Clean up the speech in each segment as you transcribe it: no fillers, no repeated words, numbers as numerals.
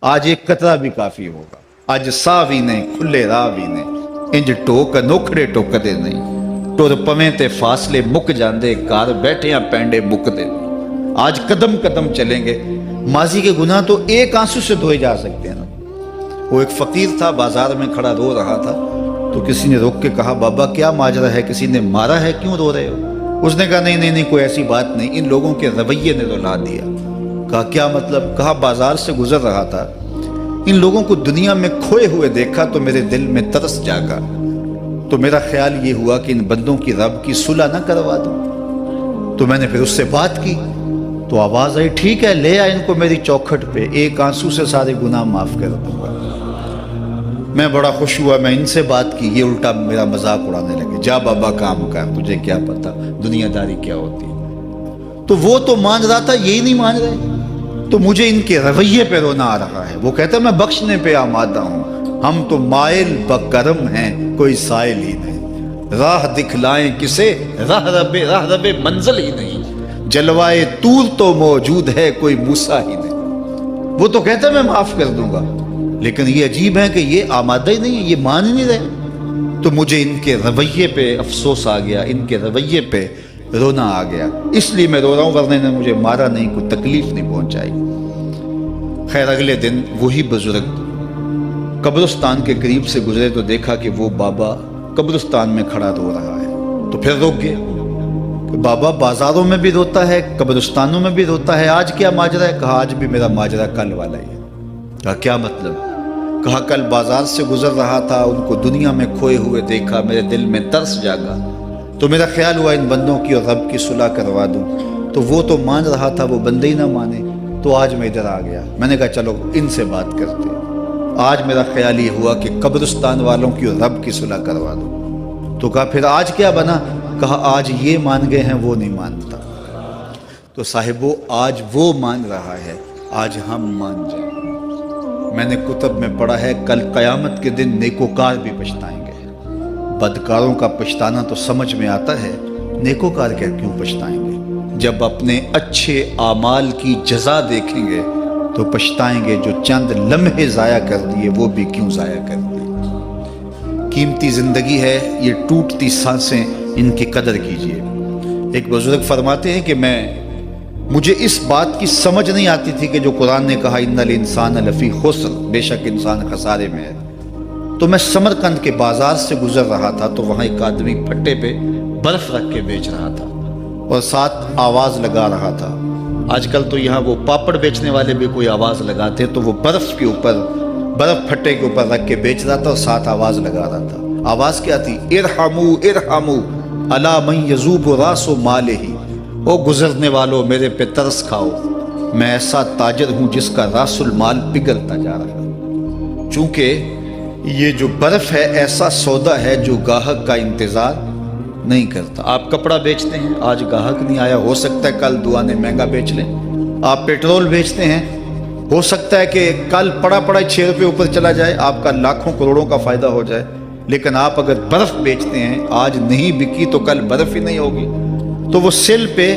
آج ایک قطرہ بھی کافی ہوگا، اج ساہ بھی نہیں کھلے راہ بھی نہیں، انج ٹوک انوکھڑے ٹوکدے نہیں، ٹر پویں تے فاصلے مک جاندے، گھر بیٹھیاں پینڈے مکدے نہیں۔ آج قدم قدم چلیں گے، ماضی کے گناہ تو ایک آنسو سے دھوئے جا سکتے ہیں نا۔ وہ ایک فقیر تھا، بازار میں کھڑا رو رہا تھا، تو کسی نے روک کے کہا بابا کیا ماجرا ہے، کسی نے مارا ہے، کیوں رو رہے ہو؟ اس نے کہا نہیں کوئی ایسی بات نہیں، ان لوگوں کے رویے نے رلا دیا۔ کہا کیا مطلب؟ کہا بازار سے گزر رہا تھا، ان لوگوں کو دنیا میں کھوئے ہوئے دیکھا تو میرے دل میں ترس جاگا، تو میرا خیال یہ ہوا کہ ان بندوں کی رب کی صلح نہ کروا دوں۔ تو میں نے پھر اس سے بات کی، تو آواز آئی ٹھیک ہے لے آ ان کو میری چوکھٹ پہ، ایک آنسو سے سارے گناہ معاف کر دوں گا۔ میں بڑا خوش ہوا، میں ان سے بات کی، یہ الٹا میرا مذاق اڑانے لگے، جا بابا کام کر، تجھے کیا پتا دنیا داری کیا ہوتی ہے۔ تو وہ تو مان رہا تھا، یہی نہیں مان رہے، تو مجھے ان کے رویے پہ رونا آ رہا ہے۔ وہ کہتا ہے میں بخشنے پہ آمادہ ہوں، ہم تو مائل بکرم ہیں، کوئی سائل ہی نہیں، راہ دکھلائیں کسے، راہ رب منزل ہی نہیں، جلوائے طور تو موجود ہے، کوئی موسیٰ ہی نہیں۔ وہ تو کہتا ہے میں معاف کر دوں گا، لیکن یہ عجیب ہے کہ یہ آمادہ ہی نہیں ہے، یہ مان ہی نہیں رہے۔ تو مجھے ان کے رویے پہ افسوس آ گیا، ان کے رویے پہ رونا آ گیا، اس لیے میں رو رہا ہوں، ورنہ نے مجھے مارا نہیں، کوئی تکلیف نہیں پہنچائی۔ خیر اگلے دن وہی بزرگ قبرستان کے قریب سے گزرے تو دیکھا کہ وہ بابا قبرستان میں کھڑا رو رہا ہے، تو پھر روک گیا کہ بابا بازاروں میں بھی روتا ہے، قبرستانوں میں بھی روتا ہے، آج کیا ماجرا ہے؟ کہا آج بھی میرا ماجرا کل والا ہی ہے۔ کہا کیا مطلب؟ کہا کل بازار سے گزر رہا تھا، ان کو دنیا میں کھوئے ہوئے دیکھا، میرے دل میں ترس جاگا، تو میرا خیال ہوا ان بندوں کی اور رب کی صلح کروا دوں، تو وہ تو مان رہا تھا، وہ بندے ہی نہ مانے، تو آج میں ادھر آ گیا۔ میں نے کہا چلو ان سے بات کرتے ہیں۔ آج میرا خیال یہ ہوا کہ قبرستان والوں کی اور رب کی صلح کروا دوں۔ تو کہا پھر آج کیا بنا؟ کہا آج یہ مان گئے ہیں، وہ نہیں مانتا۔ تو صاحبو آج وہ مان رہا ہے، آج ہم مان جائیں۔ میں نے کتب میں پڑھا ہے کل قیامت کے دن نیکوکار بھی پچھتائیں گے۔ بدکاروں کا پچھتانا تو سمجھ میں آتا ہے، نیکوکار کیوں پچھتائیں گے؟ جب اپنے اچھے اعمال کی جزا دیکھیں گے تو پچھتائیں گے، جو چند لمحے ضائع کر دیے وہ بھی کیوں ضائع کر دیے۔ قیمتی زندگی ہے، یہ ٹوٹتی سانسیں، ان کی قدر کیجیے۔ ایک بزرگ فرماتے ہیں کہ مجھے اس بات کی سمجھ نہیں آتی تھی کہ جو قرآن نے کہا ان الانسان لفی خسر، بے شک انسان خسارے میں ہے، تو میں سمرقند کے بازار سے گزر رہا تھا تو وہاں ایک آدمی پھٹے پہ برف رکھ کے بیچ رہا تھا اور ساتھ آواز لگا رہا تھا۔ آج کل تو یہاں وہ پاپڑ بیچنے والے بھی کوئی آواز لگاتے، تو وہ برف پھٹے کے اوپر رکھ کے بیچ رہا تھا اور ساتھ آواز لگا رہا تھا۔ آواز کیا تھی؟ ارحمو ارحمو الا من یذوب راس مالہ، او گزرنے والوں میرے پہ ترس کھاؤ، میں ایسا تاجر ہوں جس کا راس المال پگھلتا جا رہا ہے۔ چونکہ یہ جو برف ہے ایسا سودا ہے جو گاہک کا انتظار نہیں کرتا۔ آپ کپڑا بیچتے ہیں، آج گاہک نہیں آیا، ہو سکتا ہے کل دعانے مہنگا بیچ لیں۔ آپ پیٹرول بیچتے ہیں، ہو سکتا ہے کہ کل پڑا 6 روپے اوپر چلا جائے، آپ کا لاکھوں کروڑوں کا فائدہ ہو جائے۔ لیکن آپ اگر برف بیچتے ہیں، آج نہیں بکی تو کل برف ہی نہیں ہوگی۔ تو وہ سل پہ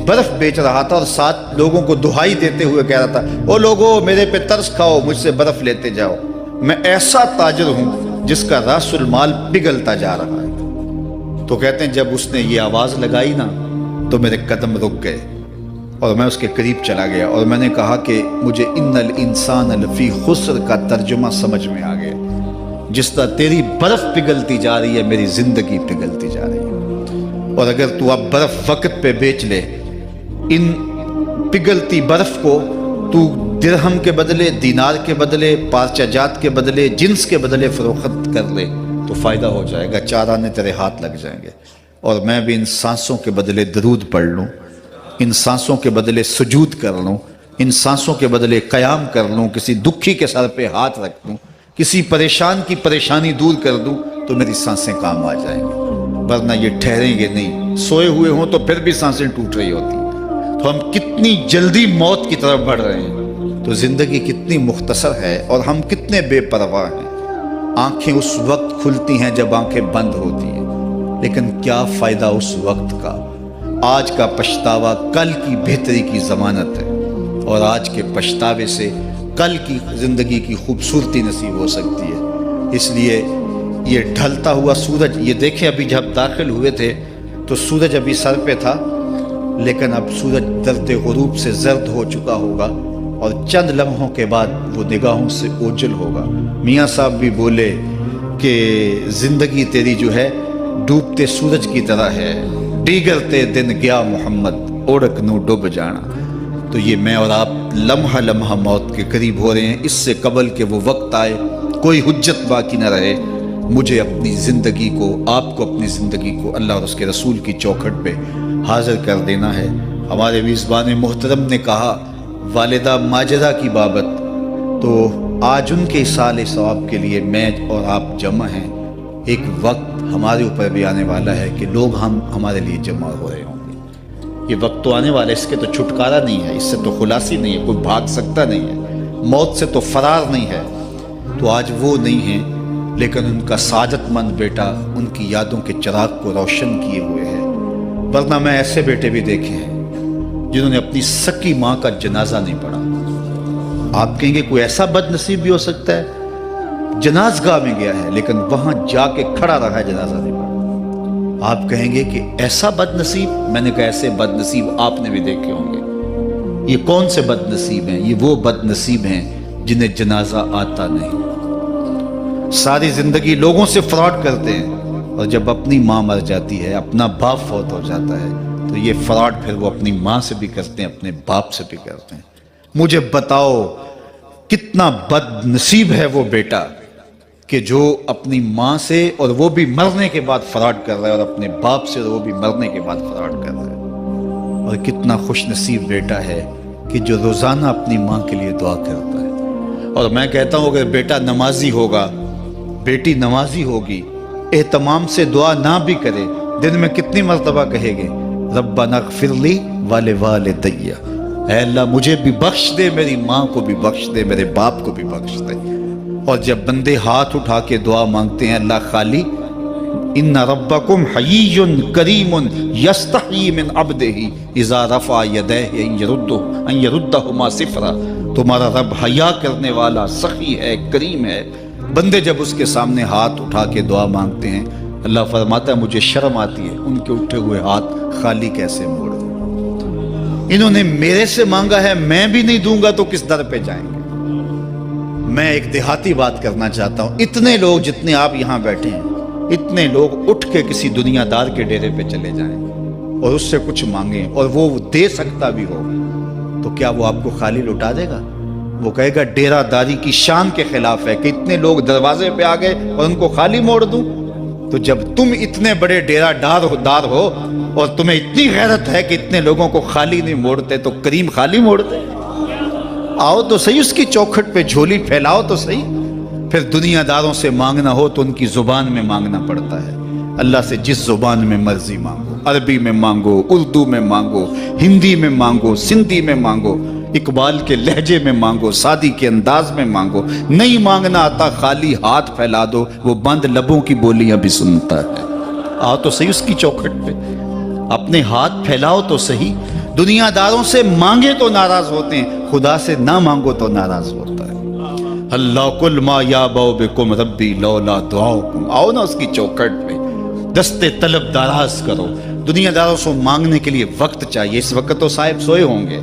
برف بیچ رہا تھا اور ساتھ لوگوں کو دہائی دیتے ہوئے کہہ رہا تھا او لوگو میرے پہ ترس کھاؤ، مجھ سے برف لیتے جاؤ، میں ایسا تاجر ہوں جس کا راس المال پگھلتا جا رہا ہے۔ تو کہتے ہیں جب اس نے یہ آواز لگائی نا تو میرے قدم رک گئے اور میں اس کے قریب چلا گیا اور میں نے کہا کہ مجھے ان الانسان لفی خسر کا ترجمہ سمجھ میں آ گیا۔ جس طرح تیری برف پگھلتی جا رہی ہے، میری زندگی پگھلتی جا رہی ہے، اور اگر تو اب برف وقت پہ بیچ لے، ان پگھلتی برف کو تو درہم کے بدلے، دینار کے بدلے، پارچہ جات کے بدلے، جنس کے بدلے فروخت کر لے تو فائدہ ہو جائے گا، 4 آنے تیرے ہاتھ لگ جائیں گے۔ اور میں بھی ان سانسوں کے بدلے درود پڑھ لوں، ان سانسوں کے بدلے سجود کر لوں، ان سانسوں کے بدلے قیام کر لوں، کسی دکھی کے سر پہ ہاتھ رکھ دوں، کسی پریشان کی پریشانی دور کر دوں تو میری سانسیں کام آ جائیں گی، ورنہ یہ ٹھہریں گے نہیں۔ سوئے ہوئے ہوں تو پھر بھی سانسیں ٹوٹ رہی ہوتی ہیں۔ تو ہم کتنی جلدی موت کی طرف بڑھ رہے ہیں، تو زندگی کتنی مختصر ہے اور ہم کتنے بے پرواہ ہیں۔ آنکھیں اس وقت کھلتی ہیں جب آنکھیں بند ہوتی ہیں، لیکن کیا فائدہ اس وقت کا؟ آج کا پچھتاوا کل کی بہتری کی ضمانت ہے، اور آج کے پچھتاوے سے کل کی زندگی کی خوبصورتی نصیب ہو سکتی ہے۔ اس لیے یہ ڈھلتا ہوا سورج، یہ دیکھیں ابھی جب داخل ہوئے تھے تو سورج ابھی سر پہ تھا، لیکن اب سورج درد غروب سے زرد ہو چکا ہوگا اور چند لمحوں کے بعد وہ نگاہوں سے اوجھل ہوگا۔ میاں صاحب بھی بولے کہ زندگی تیری جو ہے ڈوبتے سورج کی طرح ہے، ڈیگرتے دن گیا محمد اوڑک نو ڈوب جانا۔ تو یہ میں اور آپ لمحہ لمحہ موت کے قریب ہو رہے ہیں۔ اس سے قبل کہ وہ وقت آئے کوئی حجت باقی نہ رہے، مجھے اپنی زندگی کو، آپ کو اپنی زندگی کو اللہ اور اس کے رسول کی چوکھٹ پہ حاضر کر دینا ہے۔ ہمارے میزبان محترم نے کہا والدہ ماجدہ کی بابت، تو آج ان کے اصالِ ثواب کے لیے میں اور آپ جمع ہیں۔ ایک وقت ہمارے اوپر بھی آنے والا ہے کہ لوگ ہمارے لیے جمع ہو رہے ہوں گے۔ یہ وقت تو آنے والا ہے، اس کے تو چھٹکارا نہیں ہے، اس سے تو خلاصی نہیں ہے، کوئی بھاگ سکتا نہیں ہے، موت سے تو فرار نہیں ہے۔ تو آج وہ نہیں ہیں، لیکن ان کا سعادت مند بیٹا ان کی یادوں کے چراغ کو روشن کیے ہوئے ہے۔ ورنہ میں ایسے بیٹے بھی دیکھے ہیں جنہوں نے اپنی سکی ماں کا جنازہ نہیں پڑھا۔ آپ کہیں گے کوئی ایسا بد نصیب بھی ہو سکتا ہے، جنازگاہ میں گیا ہے لیکن وہاں جا کے کھڑا رہا ہے، جنازہ نہیں پڑھا۔ آپ کہیں گے کہ ایسا بد نصیب، میں نے کہا ایسے بد نصیب آپ نے بھی دیکھے ہوں گے۔ یہ کون سے بد نصیب ہیں؟ یہ وہ بد نصیب ہیں جنہیں جنازہ آتا نہیں، ساری زندگی لوگوں سے فراڈ کرتے ہیں، اور جب اپنی ماں مر جاتی ہے، اپنا باپ فوت ہو جاتا ہے، تو یہ فراڈ پھر وہ اپنی ماں سے بھی کرتے ہیں، اپنے باپ سے بھی کرتے ہیں۔ مجھے بتاؤ کتنا بد نصیب ہے وہ بیٹا کہ جو اپنی ماں سے، اور وہ بھی مرنے کے بعد فراڈ کر رہا ہے، اور اپنے باپ سے، اور وہ بھی مرنے کے بعد فراڈ کر رہا ہے۔ اور کتنا خوش نصیب بیٹا ہے کہ جو روزانہ اپنی ماں کے لیے دعا کرتا ہے۔ اور میں کہتا ہوں اگر بیٹا نمازی ہوگا، بیٹی نمازی ہوگی، اہتمام سے دعا نہ بھی کرے، دن میں کتنی مرتبہ کہے گے ربنا اغفر لی ولوالدی، اے اللہ مجھے بھی بخش دے، میری ماں کو بھی بخش دے، میرے باپ کو بھی بخش دے۔ اور جب بندے ہاتھ اٹھا کے دعا مانگتے ہیں اللہ خالی ان ربکم حیی کریم یستحیی من عبدہ اذا رفع یدیہ ان یردہما صفرا، تمہارا رب حیا کرنے والا سخی ہے، کریم ہے۔ بندے جب اس کے سامنے ہاتھ اٹھا کے دعا مانگتے ہیں، اللہ فرماتا ہے مجھے شرم آتی ہے ان کے اٹھے ہوئے ہاتھ خالی کیسے موڑ دوں۔ انہوں نے میرے سے مانگا ہے، میں بھی نہیں دوں گا تو کس در پہ جائیں گے۔ میں ایک دیہاتی بات کرنا چاہتا ہوں، اتنے لوگ جتنے آپ یہاں بیٹھے ہیں، اتنے لوگ اٹھ کے کسی دنیا دار کے ڈیرے پہ چلے جائیں اور اس سے کچھ مانگیں، اور وہ دے سکتا بھی ہو، تو کیا وہ آپ کو خالی لٹا دے گا؟ وہ کہے گا ڈیرہ داری کی شان کے خلاف ہے کہ اتنے لوگ دروازے پہ آ گئے اور ان کو خالی موڑ دوں۔ تو جب تم اتنے بڑے ڈیرہ دار ہو اور تمہیں اتنی غیرت ہے کہ اتنے لوگوں کو خالی نہیں موڑتے، تو کریم خالی موڑتے؟ آؤ تو صحیح اس کی چوکھٹ پہ جھولی پھیلاؤ تو صحیح۔ پھر دنیا داروں سے مانگنا ہو تو ان کی زبان میں مانگنا پڑتا ہے۔ اللہ سے جس زبان میں مرضی مانگو، عربی میں مانگو، اردو میں مانگو، ہندی میں مانگو، سندھی میں مانگو، اقبال کے لہجے میں مانگو، سادی کے انداز میں مانگو۔ نہیں مانگنا آتا خالی ہاتھ پھیلا دو، وہ بند لبوں کی بولیاں بھی سنتا ہے۔ آؤ تو صحیح اس کی چوکھٹ پہ، اپنے ہاتھ پھیلاؤ تو صحیح۔ دنیا داروں سے مانگے تو ناراض ہوتے ہیں، خدا سے نہ مانگو تو ناراض ہوتا ہے۔ اللہ کل ما یابو بکم ربی لولا دعاؤکم، آؤ نا اس کی چوکھٹ پہ، دستے طلب دراز کرو۔ دنیا داروں سے مانگنے کے لیے وقت چاہیے۔ اس وقت تو صاحب سوئے ہوں گے،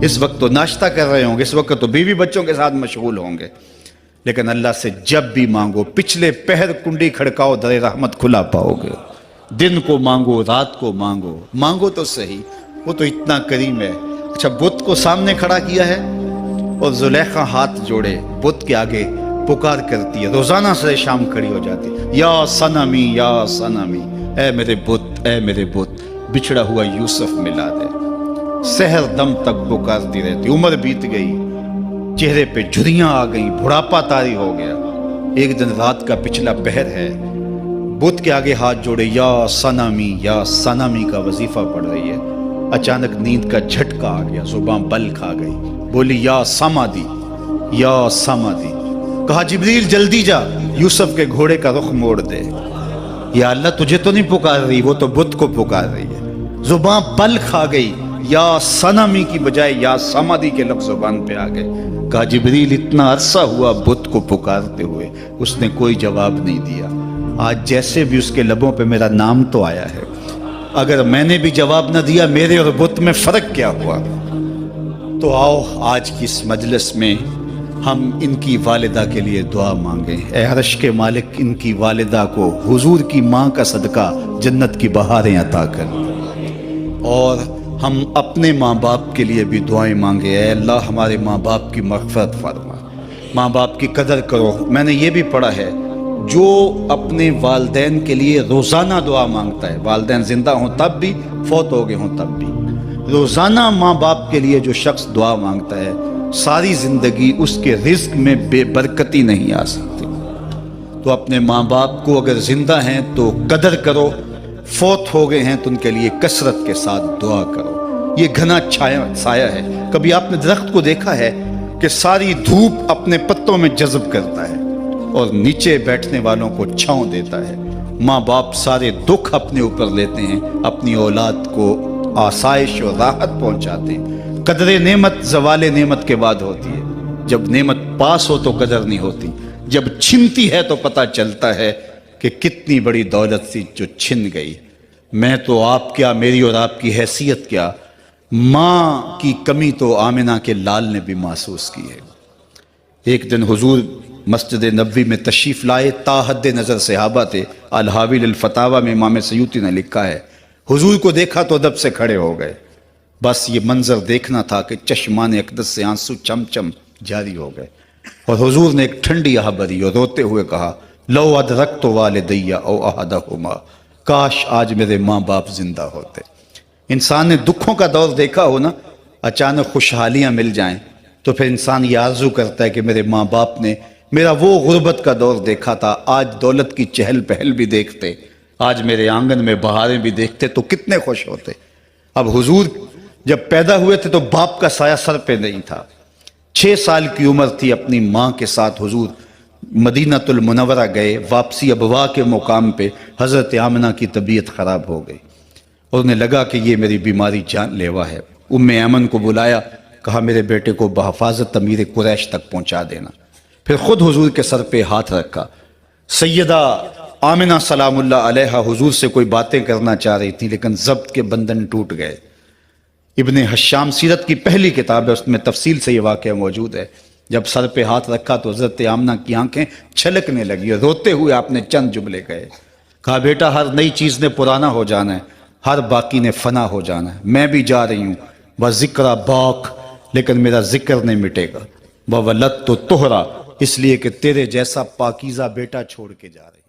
اس وقت تو ناشتہ کر رہے ہوں گے، اس وقت تو بیوی بچوں کے ساتھ مشغول ہوں گے، لیکن اللہ سے جب بھی مانگو، پچھلے پہر کنڈی کھڑکاؤ، در رحمت کھلا پاؤ گے۔ دن کو مانگو، رات کو مانگو، مانگو تو صحیح، وہ تو اتنا کریم ہے۔ اچھا بت کو سامنے کھڑا کیا ہے اور زلیخا ہاتھ جوڑے بت کے آگے پکار کرتی ہے، روزانہ سے شام کھڑی ہو جاتی ہے، یا صنمی یا صنمی، اے میرے بت، اے میرے بت، بچھڑا ہوا یوسف ملا دے۔ سحر دم تک پکارتی رہتی، عمر بیت گئی، چہرے پہ جھریاں آ گئیں، بڑھاپا طاری ہو گیا۔ ایک دن رات کا پچھلا پہر ہے، بت کے آگے ہاتھ جوڑے یا صنمی کا وظیفہ پڑھ رہی ہے۔ اچانک نیند کا جھٹکا آ گیا، زبان بل کھا گئی، بولی یا سمادی، یا سمادی۔ کہا جبریل جلدی جا، یوسف کے گھوڑے کا رخ موڑ دے۔ یا اللہ تجھے تو نہیں پکار رہی، وہ تو بت کو پکار رہی ہے۔ زبان بل کھا گئی، یا صنمی کی بجائے یا سمادی کے لفظ زبان پہ آ گئے. کہا جبریل اتنا عرصہ ہوا بت کو پکارتے ہوئے, اس نے کوئی جواب نہیں دیا. آج جیسے بھی اس کے لبوں پہ میرا نام تو آیا ہے, اگر میں نے بھی جواب نہ دیا میرے اور بت میں فرق کیا ہوا؟ تو آؤ آج کی اس مجلس میں ہم ان کی والدہ کے لیے دعا مانگیں. اے عرش کے مالک, ان کی والدہ کو حضور کی ماں کا صدقہ جنت کی بہاریں عطا کر. اور ہم اپنے ماں باپ کے لیے بھی دعائیں مانگے. اے اللہ ہمارے ماں باپ کی مغفرت فرما, ماں باپ کی قدر کرو. میں نے یہ بھی پڑھا ہے جو اپنے والدین کے لیے روزانہ دعا مانگتا ہے, والدین زندہ ہوں تب بھی, فوت ہو گئے ہوں تب بھی, روزانہ ماں باپ کے لیے جو شخص دعا مانگتا ہے ساری زندگی اس کے رزق میں بے برکتی نہیں آ سکتی. تو اپنے ماں باپ کو اگر زندہ ہیں تو قدر کرو, فوت ہو گئے ہیں تو ان کے لیے کثرت کے ساتھ دعا کرو. یہ گھنا سایہ ہے. کبھی آپ نے درخت کو دیکھا ہے کہ ساری دھوپ اپنے پتوں میں جذب کرتا ہے اور نیچے بیٹھنے والوں کو چھاؤں دیتا ہے. ماں باپ سارے دکھ اپنے اوپر لیتے ہیں, اپنی اولاد کو آسائش اور راحت پہنچاتے ہیں. قدر نعمت زوال نعمت کے بعد ہوتی ہے. جب نعمت پاس ہو تو قدر نہیں ہوتی, جب چھنتی ہے تو پتہ چلتا ہے کہ کتنی بڑی دولت تھی جو چھن گئی. میں تو آپ کیا, میری اور آپ کی حیثیت کیا, ماں کی کمی تو آمنہ کے لال نے بھی محسوس کی ہے. ایک دن حضور مسجد نبوی میں تشریف لائے, تا حد نظر صحابہ تھے. الحاوی للفتاوی میں امام سیوطی نے لکھا ہے حضور کو دیکھا تو ادب سے کھڑے ہو گئے. بس یہ منظر دیکھنا تھا کہ چشمان اقدس سے آنسو چم چم جاری ہو گئے. اور حضور نے ایک ٹھنڈی آہ بھری اور روتے ہوئے کہا لو ادرکت والدی او احدہما, کاش آج میرے ماں باپ زندہ ہوتے. انسان نے دکھوں کا دور دیکھا ہو نا, اچانک خوشحالیاں مل جائیں تو پھر انسان یہ آرزو کرتا ہے کہ میرے ماں باپ نے میرا وہ غربت کا دور دیکھا تھا, آج دولت کی چہل پہل بھی دیکھتے, آج میرے آنگن میں بہاریں بھی دیکھتے تو کتنے خوش ہوتے. اب حضور جب پیدا ہوئے تھے تو باپ کا سایہ سر پہ نہیں تھا. 6 سال کی عمر تھی, اپنی ماں کے ساتھ حضور مدینہ المنورہ گئے. واپسی ابوا کے مقام پہ حضرت آمنہ کی طبیعت خراب ہو گئی اور انہیں لگا کہ یہ میری بیماری جان لیوا ہے. ایمن کو بلایا, کہا میرے بیٹے کو بحفاظت امیر قریش تک پہنچا دینا. پھر خود حضور کے سر پہ ہاتھ رکھا. سیدہ آمنہ سلام اللہ علیہا حضور سے کوئی باتیں کرنا چاہ رہی تھی لیکن ضبط کے بندھن ٹوٹ گئے. ابن حشام سیرت کی پہلی کتاب ہے, اس میں تفصیل سے یہ واقعہ موجود ہے. جب سر پہ ہاتھ رکھا تو حضرت آمنہ کی آنکھیں چھلکنے لگی اور روتے ہوئے آپ نے چند جملے کہے. کہا بیٹا ہر نئی چیز نے پرانا ہو جانا ہے, ہر باقی نے فنا ہو جانا ہے. میں بھی جا رہی ہوں, وہ ذکر باق, لیکن میرا ذکر نہیں مٹے گا. وہ ولدت تو تہرا, اس لیے کہ تیرے جیسا پاکیزہ بیٹا چھوڑ کے جا رہے.